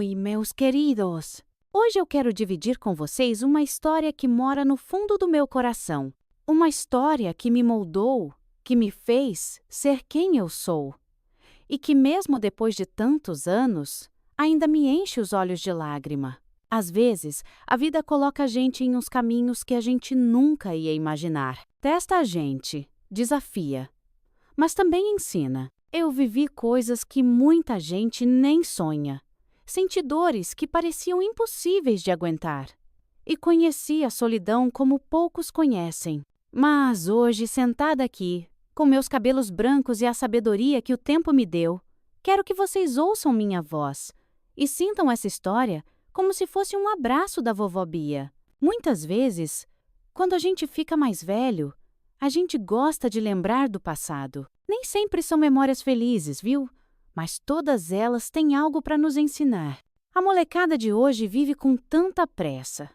Oi, meus queridos! Hoje eu quero dividir com vocês uma história que mora no fundo do meu coração. Uma história que me moldou, que me fez ser quem eu sou. E que, mesmo depois de tantos anos, ainda me enche os olhos de lágrima. Às vezes, a vida coloca a gente em uns caminhos que a gente nunca ia imaginar. Testa a gente, desafia, mas também ensina. Eu vivi coisas que muita gente nem sonha. Senti dores que pareciam impossíveis de aguentar. E conheci a solidão como poucos conhecem. Mas hoje, sentada aqui, com meus cabelos brancos e a sabedoria que o tempo me deu, quero que vocês ouçam minha voz e sintam essa história como se fosse um abraço da vovó Bia. Muitas vezes, quando a gente fica mais velho, a gente gosta de lembrar do passado. Nem sempre são memórias felizes, viu? Mas todas elas têm algo para nos ensinar. A molecada de hoje vive com tanta pressa.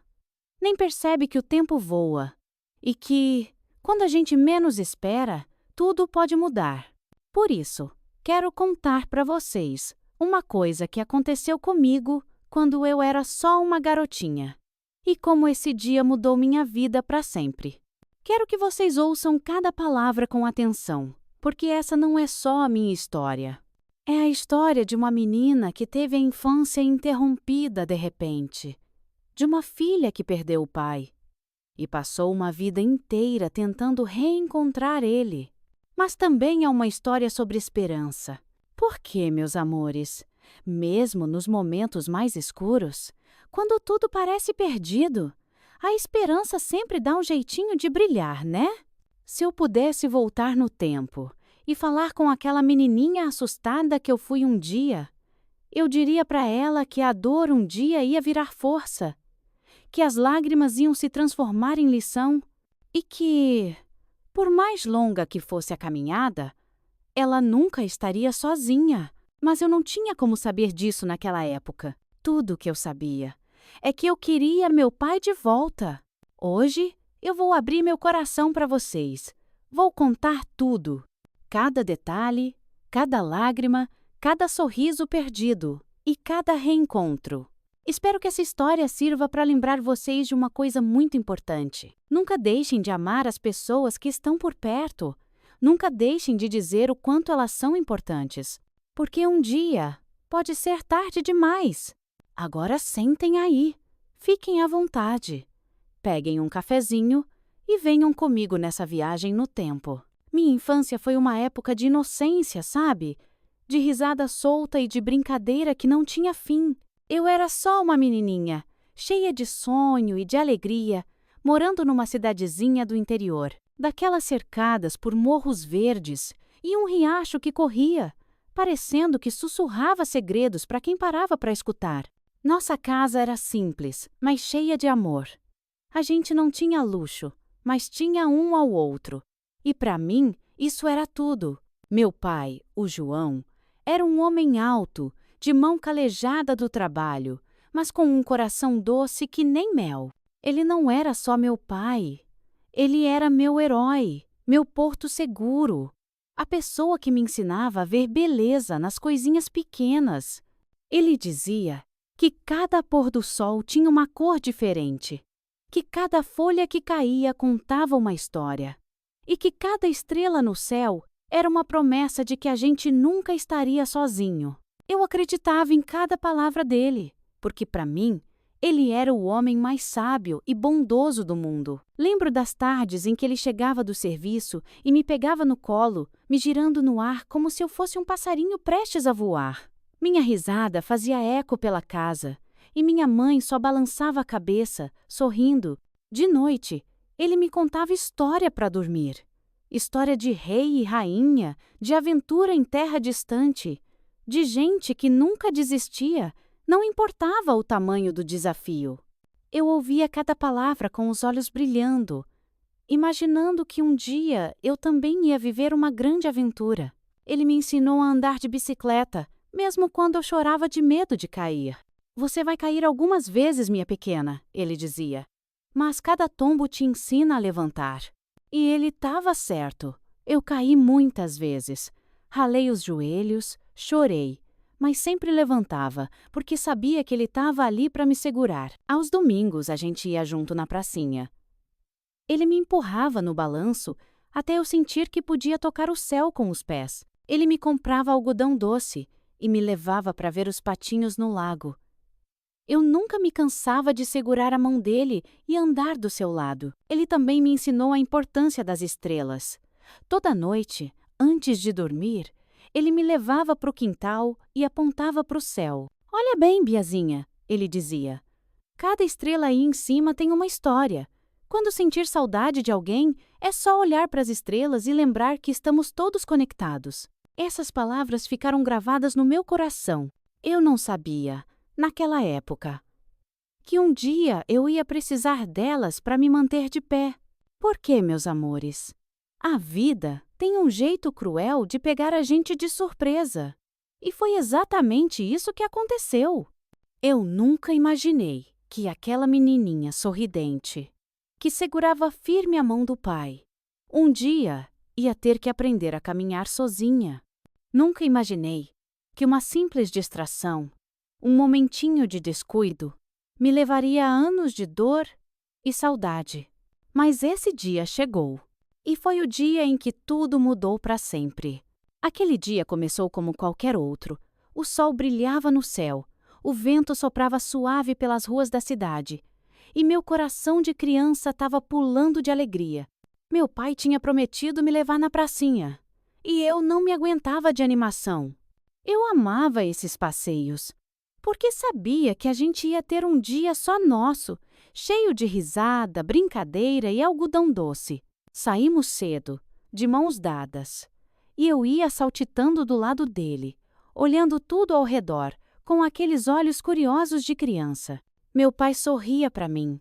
Nem percebe que o tempo voa e que, quando a gente menos espera, tudo pode mudar. Por isso, quero contar para vocês uma coisa que aconteceu comigo quando eu era só uma garotinha. E como esse dia mudou minha vida para sempre. Quero que vocês ouçam cada palavra com atenção, porque essa não é só a minha história. É a história de uma menina que teve a infância interrompida de repente, de uma filha que perdeu o pai e passou uma vida inteira tentando reencontrar ele. Mas também é uma história sobre esperança. Por quê, meus amores? Mesmo nos momentos mais escuros, quando tudo parece perdido, a esperança sempre dá um jeitinho de brilhar, né? Se eu pudesse voltar no tempo e falar com aquela menininha assustada que eu fui um dia, eu diria para ela que a dor um dia ia virar força, que as lágrimas iam se transformar em lição e que, por mais longa que fosse a caminhada, ela nunca estaria sozinha. Mas eu não tinha como saber disso naquela época. Tudo o que eu sabia é que eu queria meu pai de volta. Hoje, eu vou abrir meu coração para vocês. Vou contar tudo. Cada detalhe, cada lágrima, cada sorriso perdido e cada reencontro. Espero que essa história sirva para lembrar vocês de uma coisa muito importante. Nunca deixem de amar as pessoas que estão por perto. Nunca deixem de dizer o quanto elas são importantes. Porque um dia pode ser tarde demais. Agora sentem aí. Fiquem à vontade. Peguem um cafezinho e venham comigo nessa viagem no tempo. Minha infância foi uma época de inocência, sabe? De risada solta e de brincadeira que não tinha fim. Eu era só uma menininha, cheia de sonho e de alegria, morando numa cidadezinha do interior, daquelas cercadas por morros verdes e um riacho que corria, parecendo que sussurrava segredos para quem parava para escutar. Nossa casa era simples, mas cheia de amor. A gente não tinha luxo, mas tinha um ao outro. E para mim, isso era tudo. Meu pai, o João, era um homem alto, de mão calejada do trabalho, mas com um coração doce que nem mel. Ele não era só meu pai. Ele era meu herói, meu porto seguro. A pessoa que me ensinava a ver beleza nas coisinhas pequenas. Ele dizia que cada pôr do sol tinha uma cor diferente, que cada folha que caía contava uma história, e que cada estrela no céu era uma promessa de que a gente nunca estaria sozinho. Eu acreditava em cada palavra dele, porque para mim, ele era o homem mais sábio e bondoso do mundo. Lembro das tardes em que ele chegava do serviço e me pegava no colo, me girando no ar como se eu fosse um passarinho prestes a voar. Minha risada fazia eco pela casa e minha mãe só balançava a cabeça, sorrindo. De noite, ele me contava história para dormir. História de rei e rainha, de aventura em terra distante, de gente que nunca desistia. Não importava o tamanho do desafio. Eu ouvia cada palavra com os olhos brilhando, imaginando que um dia eu também ia viver uma grande aventura. Ele me ensinou a andar de bicicleta, mesmo quando eu chorava de medo de cair. Você vai cair algumas vezes, minha pequena, ele dizia, mas cada tombo te ensina a levantar. E ele estava certo. Eu caí muitas vezes. Ralei os joelhos, chorei. mas sempre levantava, porque sabia que ele estava ali para me segurar. Aos domingos a gente ia junto na pracinha. Ele me empurrava no balanço até eu sentir que podia tocar o céu com os pés. Ele me comprava algodão doce e me levava para ver os patinhos no lago. Eu nunca me cansava de segurar a mão dele e andar do seu lado. Ele também me ensinou a importância das estrelas. Toda noite, antes de dormir, ele me levava para o quintal e apontava para o céu. "Olha bem, Biazinha", ele dizia. "Cada estrela aí em cima tem uma história. Quando sentir saudade de alguém, é só olhar para as estrelas e lembrar que estamos todos conectados." Essas palavras ficaram gravadas no meu coração. Eu não sabia, naquela época, que um dia eu ia precisar delas para me manter de pé. Por quê, meus amores? A vida tem um jeito cruel de pegar a gente de surpresa. E foi exatamente isso que aconteceu. Eu nunca imaginei que aquela menininha sorridente, que segurava firme a mão do pai, um dia ia ter que aprender a caminhar sozinha. Nunca imaginei que uma simples distração, um momentinho de descuido, me levaria a anos de dor e saudade. Mas esse dia chegou. E foi o dia em que tudo mudou para sempre. Aquele dia começou como qualquer outro. O sol brilhava no céu, o vento soprava suave pelas ruas da cidade, e meu coração de criança estava pulando de alegria. Meu pai tinha prometido me levar na pracinha, e eu não me aguentava de animação. Eu amava esses passeios, porque sabia que a gente ia ter um dia só nosso, cheio de risada, brincadeira e algodão doce. Saímos cedo, de mãos dadas, e eu ia saltitando do lado dele, olhando tudo ao redor, com aqueles olhos curiosos de criança. Meu pai sorria para mim,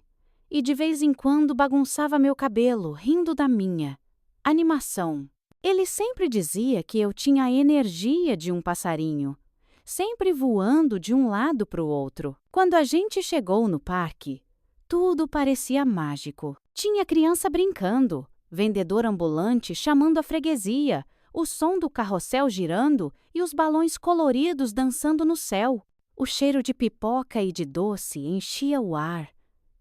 e de vez em quando bagunçava meu cabelo, rindo da minha animação. Ele sempre dizia que eu tinha a energia de um passarinho, sempre voando de um lado para o outro. Quando a gente chegou no parque, tudo parecia mágico. Tinha criança brincando, vendedor ambulante chamando a freguesia, o som do carrossel girando e os balões coloridos dançando no céu. O cheiro de pipoca e de doce enchia o ar,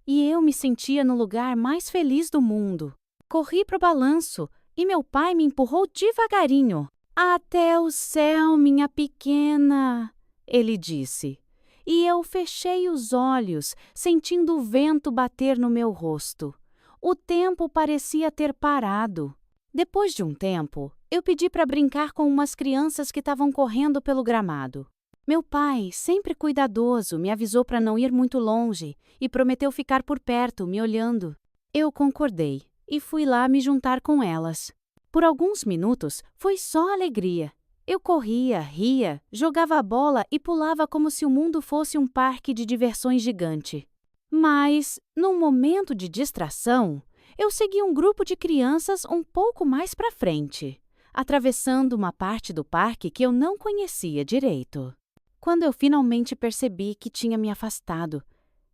e eu me sentia no lugar mais feliz do mundo. Corri para o balanço e meu pai me empurrou devagarinho. "Até o céu, minha pequena", ele disse. E eu fechei os olhos, sentindo o vento bater no meu rosto. O tempo parecia ter parado. Depois de um tempo, eu pedi para brincar com umas crianças que estavam correndo pelo gramado. Meu pai, sempre cuidadoso, me avisou para não ir muito longe e prometeu ficar por perto, me olhando. Eu concordei e fui lá me juntar com elas. Por alguns minutos, foi só alegria. Eu corria, ria, jogava a bola e pulava como se o mundo fosse um parque de diversões gigante. Mas, num momento de distração, eu segui um grupo de crianças um pouco mais para frente, atravessando uma parte do parque que eu não conhecia direito. Quando eu finalmente percebi que tinha me afastado,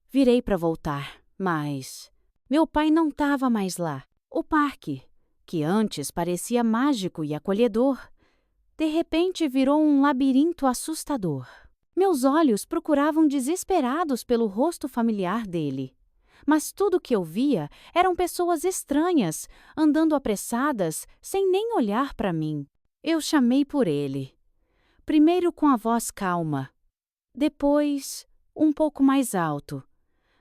virei para voltar, mas meu pai não estava mais lá. O parque, que antes parecia mágico e acolhedor, de repente virou um labirinto assustador. Meus olhos procuravam desesperados pelo rosto familiar dele. Mas tudo que eu via eram pessoas estranhas, andando apressadas, sem nem olhar para mim. Eu chamei por ele. Primeiro com a voz calma, depois um pouco mais alto.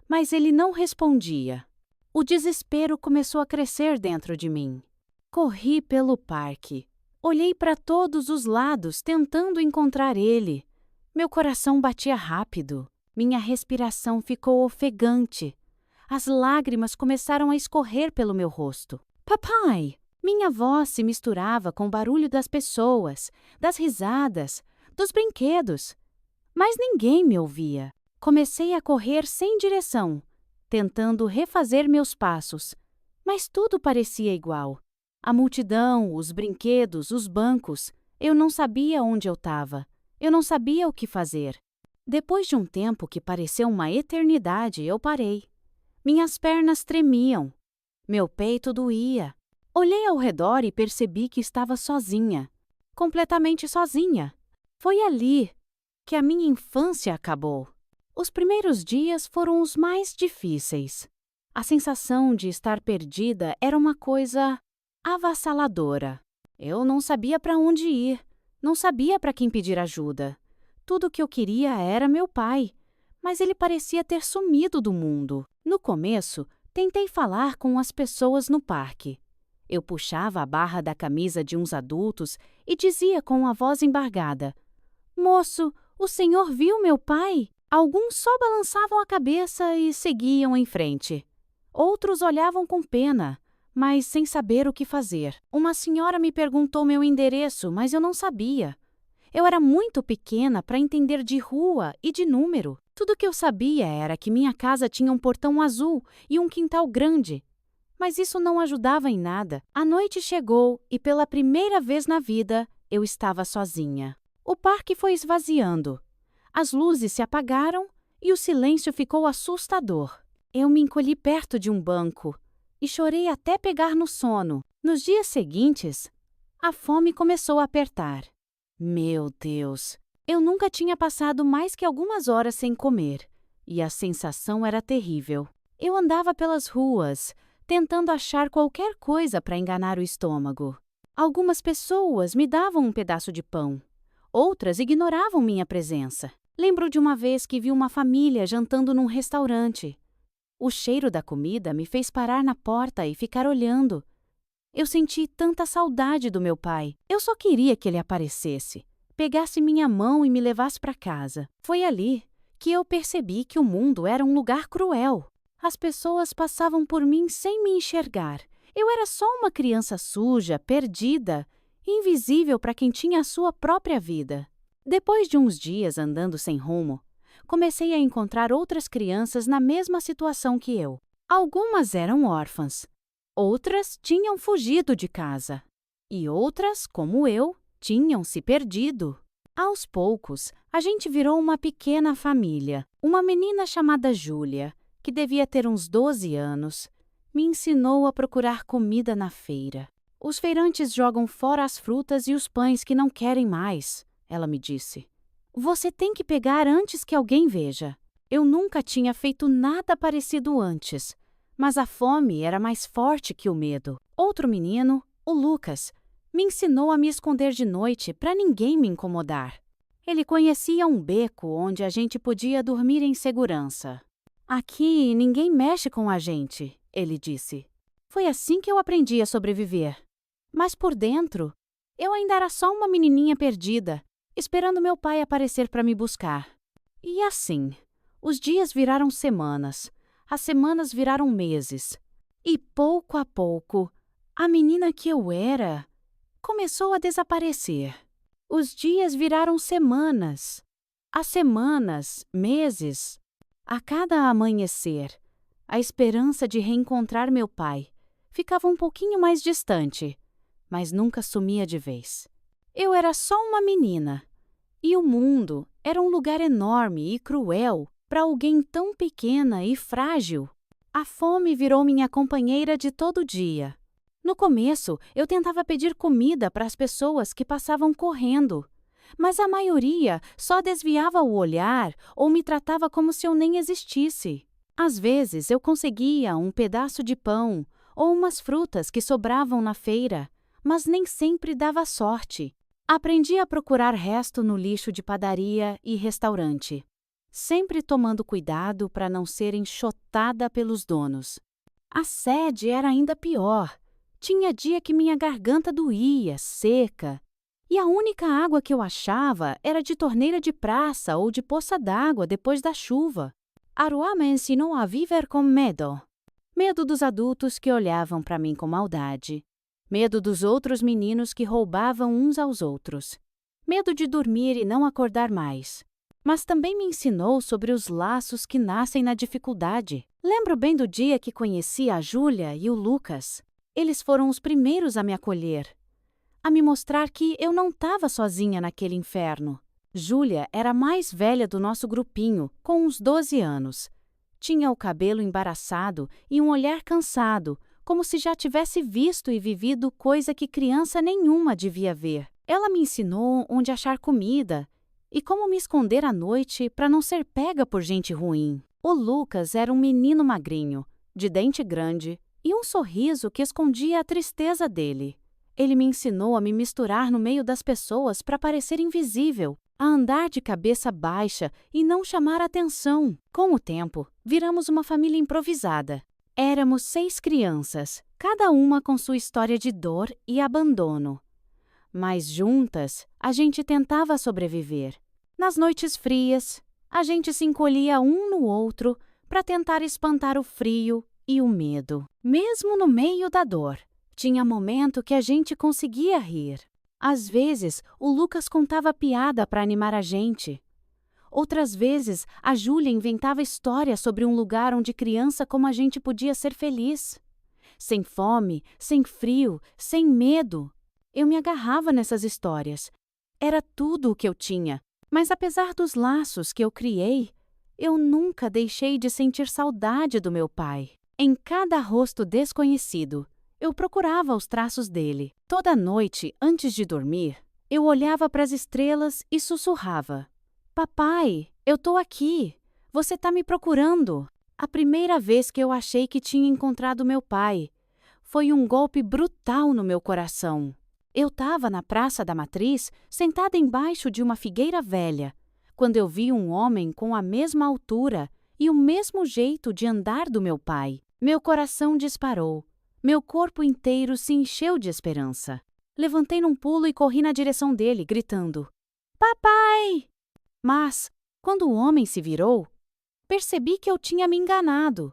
Mas ele não respondia. O desespero começou a crescer dentro de mim. Corri pelo parque. Olhei para todos os lados, tentando encontrar ele. Meu coração batia rápido. Minha respiração ficou ofegante. As lágrimas começaram a escorrer pelo meu rosto. "Papai!" Minha voz se misturava com o barulho das pessoas, das risadas, dos brinquedos. Mas ninguém me ouvia. Comecei a correr sem direção, tentando refazer meus passos. Mas tudo parecia igual. A multidão, os brinquedos, os bancos. Eu não sabia onde eu estava. Eu não sabia o que fazer. Depois de um tempo que pareceu uma eternidade, eu parei. Minhas pernas tremiam. Meu peito doía. Olhei ao redor e percebi que estava sozinha. Completamente sozinha. Foi ali, que a minha infância acabou. Os primeiros dias foram os mais difíceis. A sensação de estar perdida era uma coisa avassaladora. Eu não sabia para onde ir, não sabia para quem pedir ajuda. Tudo o que eu queria era meu pai, mas ele parecia ter sumido do mundo. No começo, tentei falar com as pessoas no parque. Eu puxava a barra da camisa de uns adultos e dizia com a voz embargada: "Moço, o senhor viu meu pai?" Alguns só balançavam a cabeça e seguiam em frente. Outros olhavam com pena, mas sem saber o que fazer. Uma senhora me perguntou meu endereço, mas eu não sabia. Eu era muito pequena para entender de rua e de número. Tudo que eu sabia era que minha casa tinha um portão azul e um quintal grande. Mas isso não ajudava em nada. A noite chegou e, pela primeira vez na vida, eu estava sozinha. O parque foi esvaziando. As luzes se apagaram e o silêncio ficou assustador. Eu me encolhi perto de um banco e chorei até pegar no sono. Nos dias seguintes, a fome começou a apertar. Meu Deus! Eu nunca tinha passado mais que algumas horas sem comer, e a sensação era terrível. Eu andava pelas ruas, tentando achar qualquer coisa para enganar o estômago. Algumas pessoas me davam um pedaço de pão, outras ignoravam minha presença. Lembro de uma vez que vi uma família jantando num restaurante. O cheiro da comida me fez parar na porta e ficar olhando. Eu senti tanta saudade do meu pai. Eu só queria que ele aparecesse, pegasse minha mão e me levasse para casa. Foi ali que eu percebi que o mundo era um lugar cruel. As pessoas passavam por mim sem me enxergar. Eu era só uma criança suja, perdida, invisível para quem tinha a sua própria vida. Depois de uns dias andando sem rumo, comecei a encontrar outras crianças na mesma situação que eu. Algumas eram órfãs, outras tinham fugido de casa, e outras, como eu, tinham se perdido. Aos poucos, a gente virou uma pequena família. Uma menina chamada Júlia, que devia ter uns 12 anos, me ensinou a procurar comida na feira. Os feirantes jogam fora as frutas e os pães que não querem mais, ela me disse. Você tem que pegar antes que alguém veja. Eu nunca tinha feito nada parecido antes, mas a fome era mais forte que o medo. Outro menino, o Lucas, me ensinou a me esconder de noite para ninguém me incomodar. Ele conhecia um beco onde a gente podia dormir em segurança. Aqui ninguém mexe com a gente, ele disse. Foi assim que eu aprendi a sobreviver. Mas por dentro, eu ainda era só uma menininha perdida, esperando meu pai aparecer para me buscar. E assim, os dias viraram semanas, as semanas viraram meses. E pouco a pouco, a menina que eu era começou a desaparecer. Os dias viraram semanas, as semanas, meses. A cada amanhecer, a esperança de reencontrar meu pai ficava um pouquinho mais distante, mas nunca sumia de vez. Eu era só uma menina, e o mundo era um lugar enorme e cruel para alguém tão pequena e frágil. A fome virou minha companheira de todo dia. No começo, eu tentava pedir comida para as pessoas que passavam correndo, mas a maioria só desviava o olhar ou me tratava como se eu nem existisse. Às vezes, eu conseguia um pedaço de pão ou umas frutas que sobravam na feira, mas nem sempre dava sorte. Aprendi a procurar resto no lixo de padaria e restaurante, sempre tomando cuidado para não ser enxotada pelos donos. A sede era ainda pior. Tinha dia que minha garganta doía, seca, e a única água que eu achava era de torneira de praça ou de poça d'água depois da chuva. Aruá me ensinou a viver com medo. Medo dos adultos que olhavam para mim com maldade. Medo dos outros meninos que roubavam uns aos outros. Medo de dormir e não acordar mais. Mas também me ensinou sobre os laços que nascem na dificuldade. Lembro bem do dia que conheci a Júlia e o Lucas. Eles foram os primeiros a me acolher, a me mostrar que eu não estava sozinha naquele inferno. Júlia era a mais velha do nosso grupinho, com uns 12 anos. Tinha o cabelo embaraçado e um olhar cansado, como se já tivesse visto e vivido coisa que criança nenhuma devia ver. Ela me ensinou onde achar comida E como me esconder à noite para não ser pega por gente ruim? O Lucas era um menino magrinho, de dente grande e um sorriso que escondia a tristeza dele. Ele me ensinou a me misturar no meio das pessoas para parecer invisível, a andar de cabeça baixa e não chamar atenção. Com o tempo, viramos uma família improvisada. Éramos 6 crianças, cada uma com sua história de dor e abandono. Mas juntas, a gente tentava sobreviver. Nas noites frias, a gente se encolhia um no outro para tentar espantar o frio e o medo. Mesmo no meio da dor, tinha momento que a gente conseguia rir. Às vezes, o Lucas contava piada para animar a gente. Outras vezes, a Júlia inventava histórias sobre um lugar onde criança como a gente podia ser feliz. Sem fome, sem frio, sem medo. Eu me agarrava nessas histórias. Era tudo o que eu tinha. Mas apesar dos laços que eu criei, eu nunca deixei de sentir saudade do meu pai. Em cada rosto desconhecido, eu procurava os traços dele. Toda noite, antes de dormir, eu olhava para as estrelas e sussurrava: Papai, eu tô aqui. Você tá me procurando. A primeira vez que eu achei que tinha encontrado meu pai, foi um golpe brutal no meu coração. Eu estava na Praça da Matriz, sentada embaixo de uma figueira velha, quando eu vi um homem com a mesma altura e o mesmo jeito de andar do meu pai. Meu coração disparou. Meu corpo inteiro se encheu de esperança. Levantei num pulo e corri na direção dele, gritando: Papai! Mas, quando o homem se virou, percebi que eu tinha me enganado.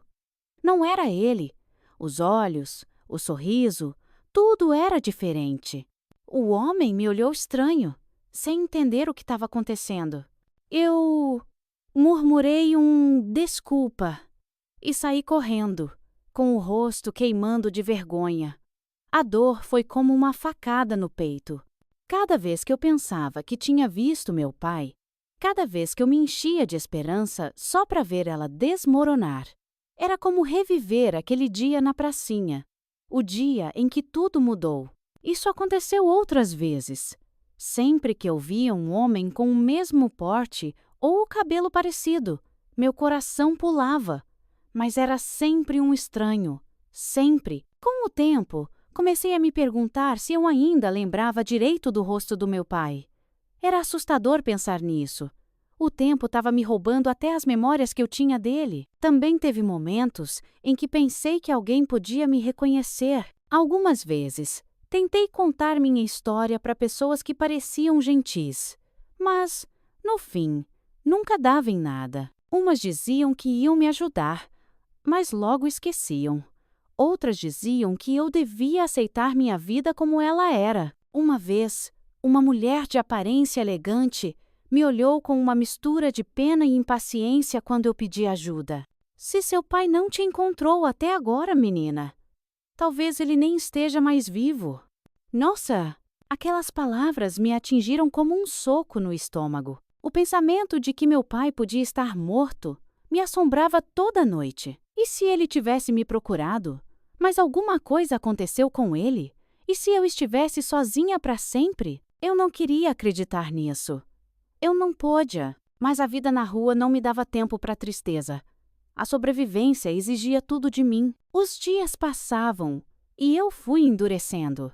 Não era ele. Os olhos, o sorriso, tudo era diferente. O homem me olhou estranho, sem entender o que estava acontecendo. Eu murmurei um desculpa e saí correndo, com o rosto queimando de vergonha. A dor foi como uma facada no peito. Cada vez que eu pensava que tinha visto meu pai, cada vez que eu me enchia de esperança só para ver ela desmoronar, era como reviver aquele dia na pracinha, o dia em que tudo mudou. Isso aconteceu outras vezes. Sempre que eu via um homem com o mesmo porte ou o cabelo parecido, meu coração pulava. Mas era sempre um estranho. Sempre. Com o tempo, comecei a me perguntar se eu ainda lembrava direito do rosto do meu pai. Era assustador pensar nisso. O tempo estava me roubando até as memórias que eu tinha dele. Também teve momentos em que pensei que alguém podia me reconhecer. Algumas vezes, tentei contar minha história para pessoas que pareciam gentis. Mas, no fim, nunca dava em nada. Umas diziam que iam me ajudar, mas logo esqueciam. Outras diziam que eu devia aceitar minha vida como ela era. Uma vez, uma mulher de aparência elegante me olhou com uma mistura de pena e impaciência quando eu pedi ajuda. Se seu pai não te encontrou até agora, menina, talvez ele nem esteja mais vivo. Nossa, aquelas palavras me atingiram como um soco no estômago. O pensamento de que meu pai podia estar morto me assombrava toda noite. E se ele tivesse me procurado? Mas alguma coisa aconteceu com ele? E se eu estivesse sozinha para sempre? Eu não queria acreditar nisso. Eu não podia, mas a vida na rua não me dava tempo para tristeza. A sobrevivência exigia tudo de mim. Os dias passavam e eu fui endurecendo.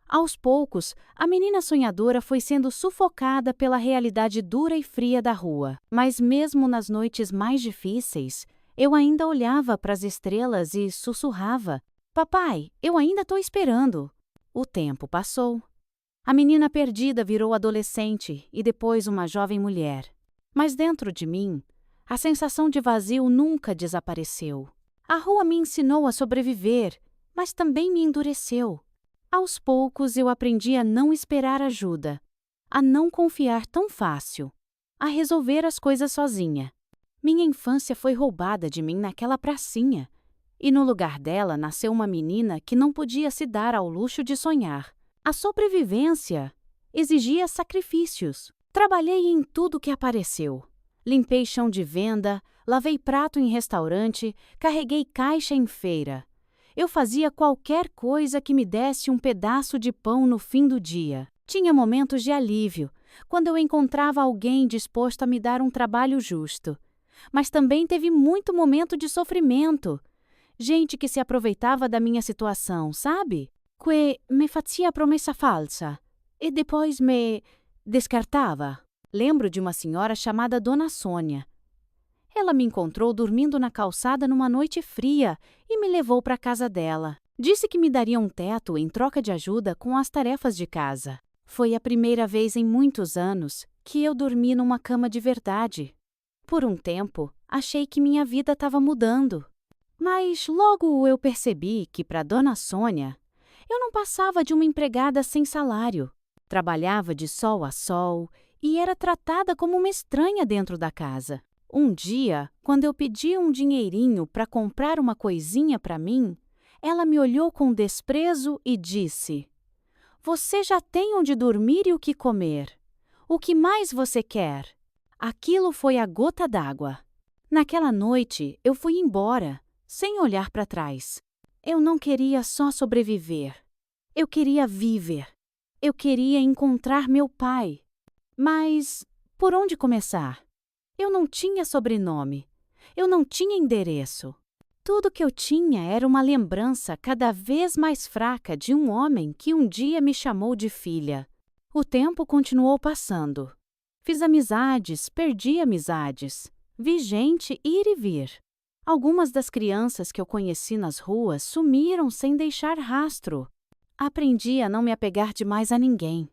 Aos poucos, a menina sonhadora foi sendo sufocada pela realidade dura e fria da rua. Mas mesmo nas noites mais difíceis, eu ainda olhava para as estrelas e sussurrava: Papai, eu ainda estou esperando. O tempo passou. A menina perdida virou adolescente e depois uma jovem mulher. Mas dentro de mim, a sensação de vazio nunca desapareceu. A rua me ensinou a sobreviver, mas também me endureceu. Aos poucos eu aprendi a não esperar ajuda, a não confiar tão fácil, a resolver as coisas sozinha. Minha infância foi roubada de mim naquela pracinha, e no lugar dela nasceu uma menina que não podia se dar ao luxo de sonhar. A sobrevivência exigia sacrifícios. Trabalhei em tudo que apareceu. Limpei chão de venda, lavei prato em restaurante, carreguei caixa em feira. Eu fazia qualquer coisa que me desse um pedaço de pão no fim do dia. Tinha momentos de alívio, quando eu encontrava alguém disposto a me dar um trabalho justo. Mas também teve muito momento de sofrimento. Gente que se aproveitava da minha situação, sabe? Que me fazia promessa falsa e depois me descartava. Lembro de uma senhora chamada Dona Sônia. Ela me encontrou dormindo na calçada numa noite fria e me levou para a casa dela. Disse que me daria um teto em troca de ajuda com as tarefas de casa. Foi a primeira vez em muitos anos que eu dormi numa cama de verdade. Por um tempo, achei que minha vida estava mudando. Mas logo eu percebi que, para Dona Sônia, eu não passava de uma empregada sem salário. Trabalhava de sol a sol e era tratada como uma estranha dentro da casa. Um dia, quando eu pedi um dinheirinho para comprar uma coisinha para mim, ela me olhou com desprezo e disse: "Você já tem onde dormir e o que comer. O que mais você quer?" Aquilo foi a gota d'água. Naquela noite, eu fui embora, sem olhar para trás. Eu não queria só sobreviver. Eu queria viver. Eu queria encontrar meu pai. Mas por onde começar? Eu não tinha sobrenome. Eu não tinha endereço. Tudo que eu tinha era uma lembrança cada vez mais fraca de um homem que um dia me chamou de filha. O tempo continuou passando. Fiz amizades, perdi amizades. Vi gente ir e vir. Algumas das crianças que eu conheci nas ruas sumiram sem deixar rastro. Aprendi a não me apegar demais a ninguém,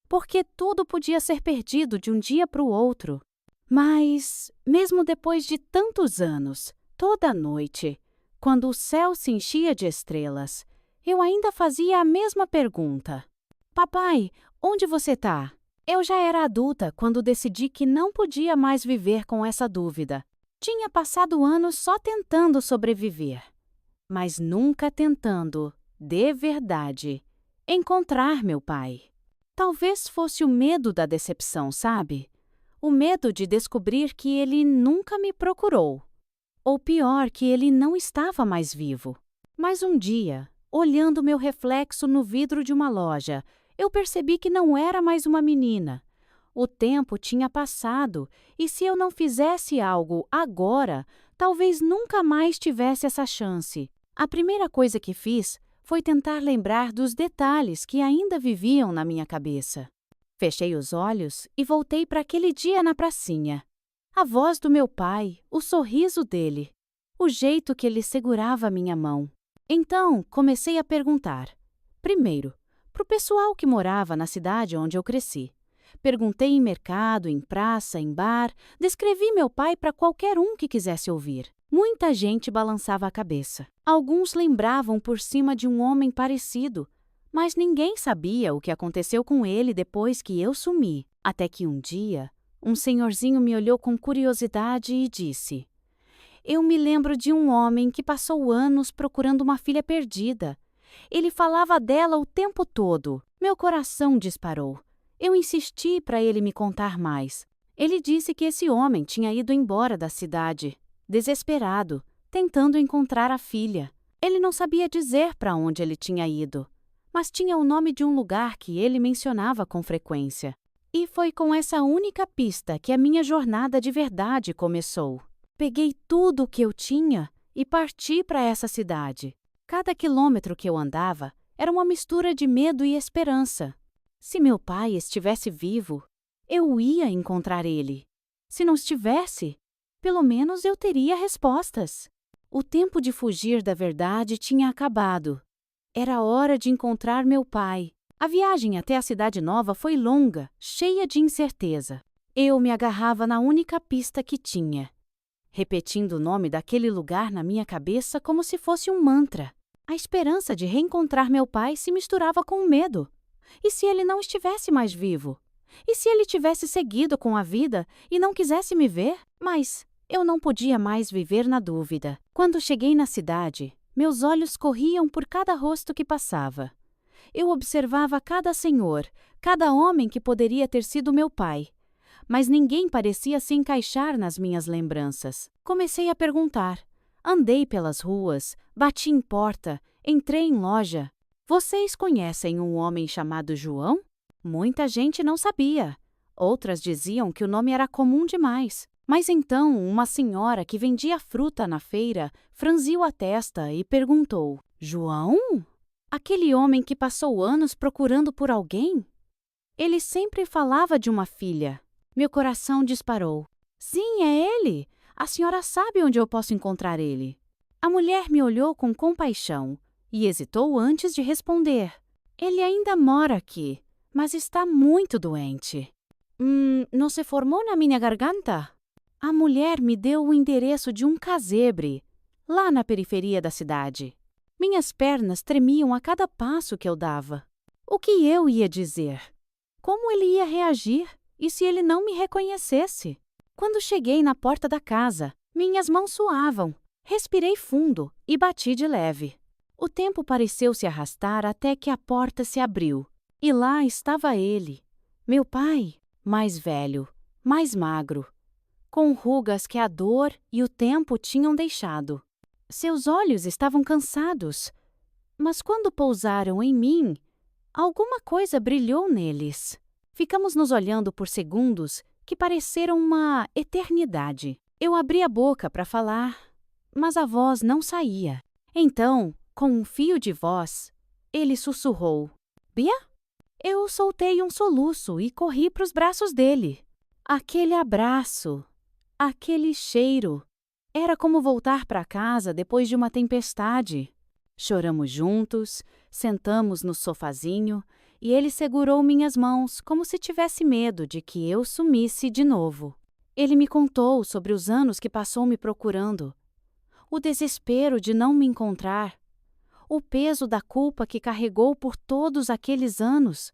porque tudo podia ser perdido de um dia para o outro. Mas, mesmo depois de tantos anos, toda noite, quando o céu se enchia de estrelas, eu ainda fazia a mesma pergunta: "Papai, onde você está?" Eu já era adulta quando decidi que não podia mais viver com essa dúvida. Tinha passado anos só tentando sobreviver, mas nunca tentando, de verdade, encontrar meu pai. Talvez fosse o medo da decepção, sabe? O medo de descobrir que ele nunca me procurou. Ou pior, que ele não estava mais vivo. Mas um dia, olhando meu reflexo no vidro de uma loja, eu percebi que não era mais uma menina. O tempo tinha passado e se eu não fizesse algo agora, talvez nunca mais tivesse essa chance. A primeira coisa que fiz foi tentar lembrar dos detalhes que ainda viviam na minha cabeça. Fechei os olhos e voltei para aquele dia na pracinha. A voz do meu pai, o sorriso dele, o jeito que ele segurava a minha mão. Então, comecei a perguntar. Primeiro, para o pessoal que morava na cidade onde eu cresci. Perguntei em mercado, em praça, em bar, descrevi meu pai para qualquer um que quisesse ouvir. Muita gente balançava a cabeça. Alguns lembravam por cima de um homem parecido, mas ninguém sabia o que aconteceu com ele depois que eu sumi. Até que um dia, um senhorzinho me olhou com curiosidade e disse: "Eu me lembro de um homem que passou anos procurando uma filha perdida. Ele falava dela o tempo todo." Meu coração disparou. Eu insisti para ele me contar mais. Ele disse que esse homem tinha ido embora da cidade, desesperado, tentando encontrar a filha. Ele não sabia dizer para onde ele tinha ido, mas tinha o nome de um lugar que ele mencionava com frequência. E foi com essa única pista que a minha jornada de verdade começou. Peguei tudo o que eu tinha e parti para essa cidade. Cada quilômetro que eu andava era uma mistura de medo e esperança. Se meu pai estivesse vivo, eu ia encontrar ele. Se não estivesse, pelo menos eu teria respostas. O tempo de fugir da verdade tinha acabado. Era hora de encontrar meu pai. A viagem até a cidade nova foi longa, cheia de incerteza. Eu me agarrava na única pista que tinha, repetindo o nome daquele lugar na minha cabeça como se fosse um mantra. A esperança de reencontrar meu pai se misturava com o medo. E se ele não estivesse mais vivo? E se ele tivesse seguido com a vida e não quisesse me ver? Mas eu não podia mais viver na dúvida. Quando cheguei na cidade, meus olhos corriam por cada rosto que passava. Eu observava cada senhor, cada homem que poderia ter sido meu pai. Mas ninguém parecia se encaixar nas minhas lembranças. Comecei a perguntar. Andei pelas ruas, bati em porta, entrei em loja. "Vocês conhecem um homem chamado João?" Muita gente não sabia. Outras diziam que o nome era comum demais. Mas então, uma senhora que vendia fruta na feira franziu a testa e perguntou: João? Aquele homem que passou anos procurando por alguém? Ele sempre falava de uma filha. Meu coração disparou. Sim, é ele! A senhora sabe onde eu posso encontrar ele. A mulher me olhou com compaixão e hesitou antes de responder. Ele ainda mora aqui, mas está muito doente. Não se formou na minha garganta? A mulher me deu o endereço de um casebre, lá na periferia da cidade. Minhas pernas tremiam a cada passo que eu dava. O que eu ia dizer? Como ele ia reagir? E se ele não me reconhecesse? Quando cheguei na porta da casa, minhas mãos suavam. Respirei fundo e bati de leve. O tempo pareceu se arrastar até que a porta se abriu. E lá estava ele, meu pai, mais velho, mais magro, com rugas que a dor e o tempo tinham deixado. Seus olhos estavam cansados, mas quando pousaram em mim, alguma coisa brilhou neles. Ficamos nos olhando por segundos que pareceram uma eternidade. Eu abri a boca para falar, mas a voz não saía. Então, com um fio de voz, ele sussurrou: Bia? Eu soltei um soluço e corri para os braços dele. Aquele abraço, aquele cheiro. Era como voltar para casa depois de uma tempestade. Choramos juntos, sentamos no sofazinho e ele segurou minhas mãos como se tivesse medo de que eu sumisse de novo. Ele me contou sobre os anos que passou me procurando, o desespero de não me encontrar, o peso da culpa que carregou por todos aqueles anos.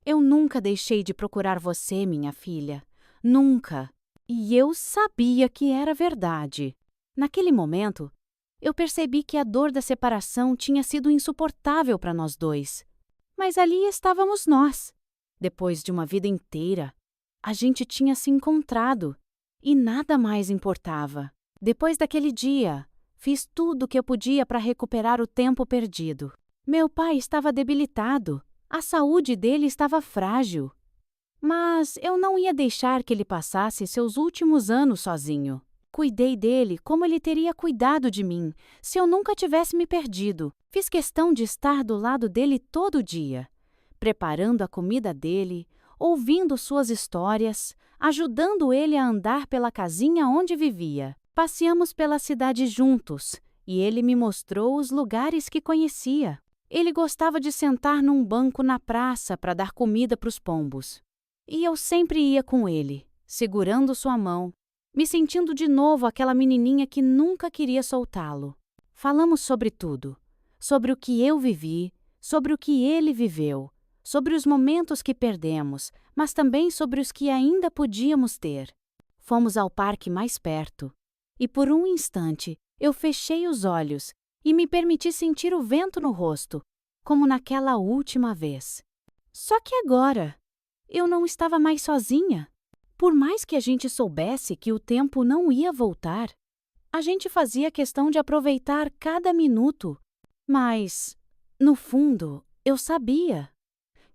Eu nunca deixei de procurar você, minha filha. Nunca. E eu sabia que era verdade. Naquele momento, eu percebi que a dor da separação tinha sido insuportável para nós dois. Mas ali estávamos nós. Depois de uma vida inteira, a gente tinha se encontrado e nada mais importava. Depois daquele dia, fiz tudo o que eu podia para recuperar o tempo perdido. Meu pai estava debilitado, a saúde dele estava frágil. Mas eu não ia deixar que ele passasse seus últimos anos sozinho. Cuidei dele como ele teria cuidado de mim, se eu nunca tivesse me perdido. Fiz questão de estar do lado dele todo dia, preparando a comida dele, ouvindo suas histórias, ajudando ele a andar pela casinha onde vivia. Passeamos pela cidade juntos, e ele me mostrou os lugares que conhecia. Ele gostava de sentar num banco na praça para dar comida para os pombos. E eu sempre ia com ele, segurando sua mão, me sentindo de novo aquela menininha que nunca queria soltá-lo. Falamos sobre tudo, sobre o que eu vivi, sobre o que ele viveu, sobre os momentos que perdemos, mas também sobre os que ainda podíamos ter. Fomos ao parque mais perto, e por um instante eu fechei os olhos e me permiti sentir o vento no rosto, como naquela última vez. Só que agora, eu não estava mais sozinha. Por mais que a gente soubesse que o tempo não ia voltar, a gente fazia questão de aproveitar cada minuto. Mas, no fundo, eu sabia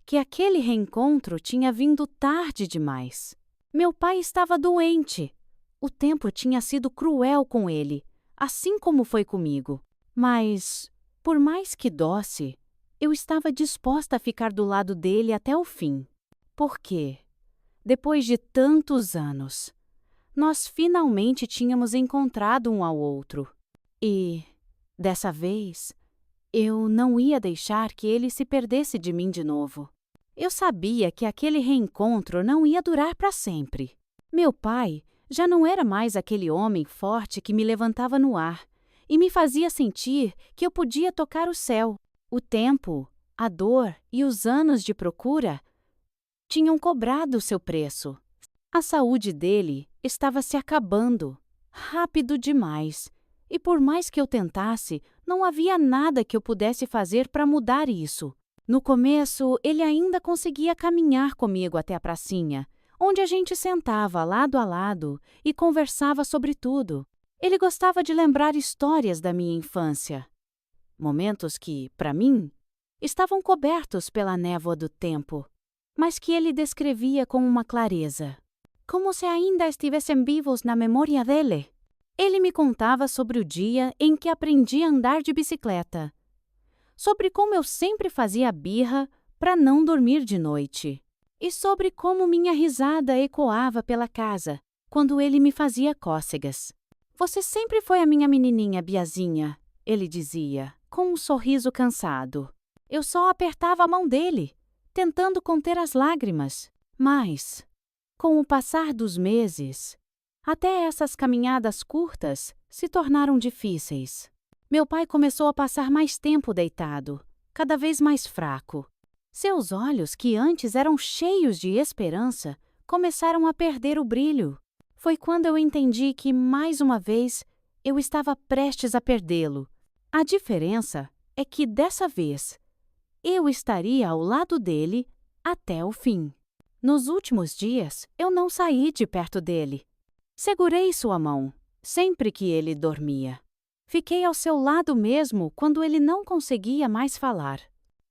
que aquele reencontro tinha vindo tarde demais. Meu pai estava doente. O tempo tinha sido cruel com ele, assim como foi comigo. Mas, por mais que doce, eu estava disposta a ficar do lado dele até o fim. Por quê? Depois de tantos anos, nós finalmente tínhamos encontrado um ao outro. E, dessa vez, eu não ia deixar que ele se perdesse de mim de novo. Eu sabia que aquele reencontro não ia durar para sempre. Meu pai já não era mais aquele homem forte que me levantava no ar e me fazia sentir que eu podia tocar o céu. O tempo, a dor e os anos de procura tinham cobrado seu preço. A saúde dele estava se acabando, rápido demais, e por mais que eu tentasse, não havia nada que eu pudesse fazer para mudar isso. No começo, ele ainda conseguia caminhar comigo até a pracinha, onde a gente sentava lado a lado e conversava sobre tudo. Ele gostava de lembrar histórias da minha infância. Momentos que, para mim, estavam cobertos pela névoa do tempo. mas que ele descrevia com uma clareza, como se ainda estivessem vivos na memória dele. Ele me contava sobre o dia em que aprendi a andar de bicicleta, sobre como eu sempre fazia birra para não dormir de noite, e sobre como minha risada ecoava pela casa quando ele me fazia cócegas. Você sempre foi a minha menininha Biazinha, ele dizia, com um sorriso cansado. Eu só apertava a mão dele, tentando conter as lágrimas. Mas, com o passar dos meses, até essas caminhadas curtas se tornaram difíceis. Meu pai começou a passar mais tempo deitado, cada vez mais fraco. Seus olhos, que antes eram cheios de esperança, começaram a perder o brilho. Foi quando eu entendi que, mais uma vez, eu estava prestes a perdê-lo. A diferença é que, dessa vez, eu estaria ao lado dele até o fim. Nos últimos dias, eu não saí de perto dele. Segurei sua mão, sempre que ele dormia. Fiquei ao seu lado mesmo quando ele não conseguia mais falar.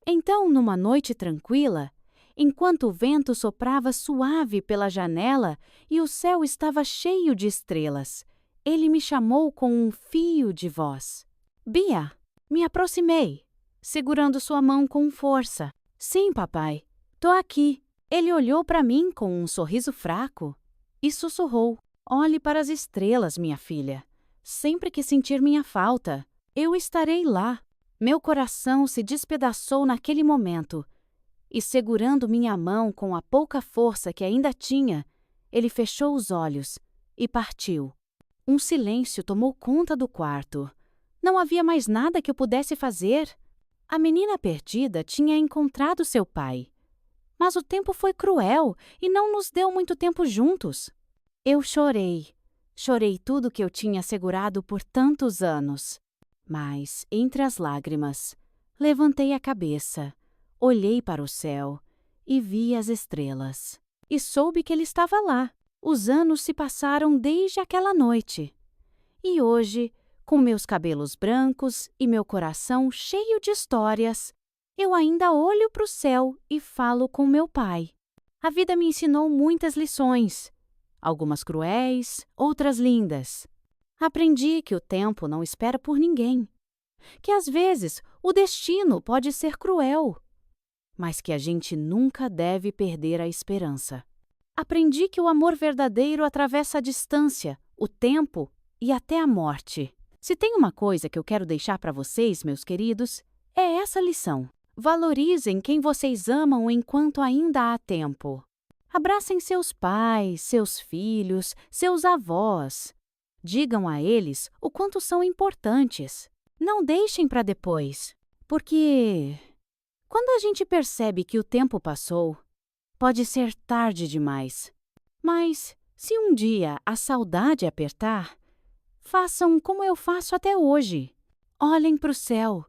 Então, numa noite tranquila, enquanto o vento soprava suave pela janela e o céu estava cheio de estrelas, ele me chamou com um fio de voz. Bia! Me aproximei, segurando sua mão com força. Sim, papai, tô aqui. Ele olhou para mim com um sorriso fraco e sussurrou. Olhe para as estrelas, minha filha. Sempre que sentir minha falta, eu estarei lá. Meu coração se despedaçou naquele momento e, segurando minha mão com a pouca força que ainda tinha, ele fechou os olhos e partiu. Um silêncio tomou conta do quarto. Não havia mais nada que eu pudesse fazer. A menina perdida tinha encontrado seu pai. Mas o tempo foi cruel e não nos deu muito tempo juntos. Eu chorei. Chorei tudo que eu tinha segurado por tantos anos. Mas, entre as lágrimas, levantei a cabeça, olhei para o céu e vi as estrelas. E soube que ele estava lá. Os anos se passaram desde aquela noite. E hoje, com meus cabelos brancos e meu coração cheio de histórias, eu ainda olho para o céu e falo com meu pai. A vida me ensinou muitas lições. Algumas cruéis, outras lindas. Aprendi que o tempo não espera por ninguém. Que às vezes o destino pode ser cruel, mas que a gente nunca deve perder a esperança. Aprendi que o amor verdadeiro atravessa a distância, o tempo e até a morte. Se tem uma coisa que eu quero deixar para vocês, meus queridos, é essa lição. Valorizem quem vocês amam enquanto ainda há tempo. Abracem seus pais, seus filhos, seus avós. Digam a eles o quanto são importantes. Não deixem para depois, porque quando a gente percebe que o tempo passou, pode ser tarde demais. Mas, se um dia a saudade apertar, façam como eu faço até hoje. Olhem para o céu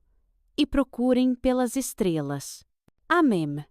e procurem pelas estrelas. Amém.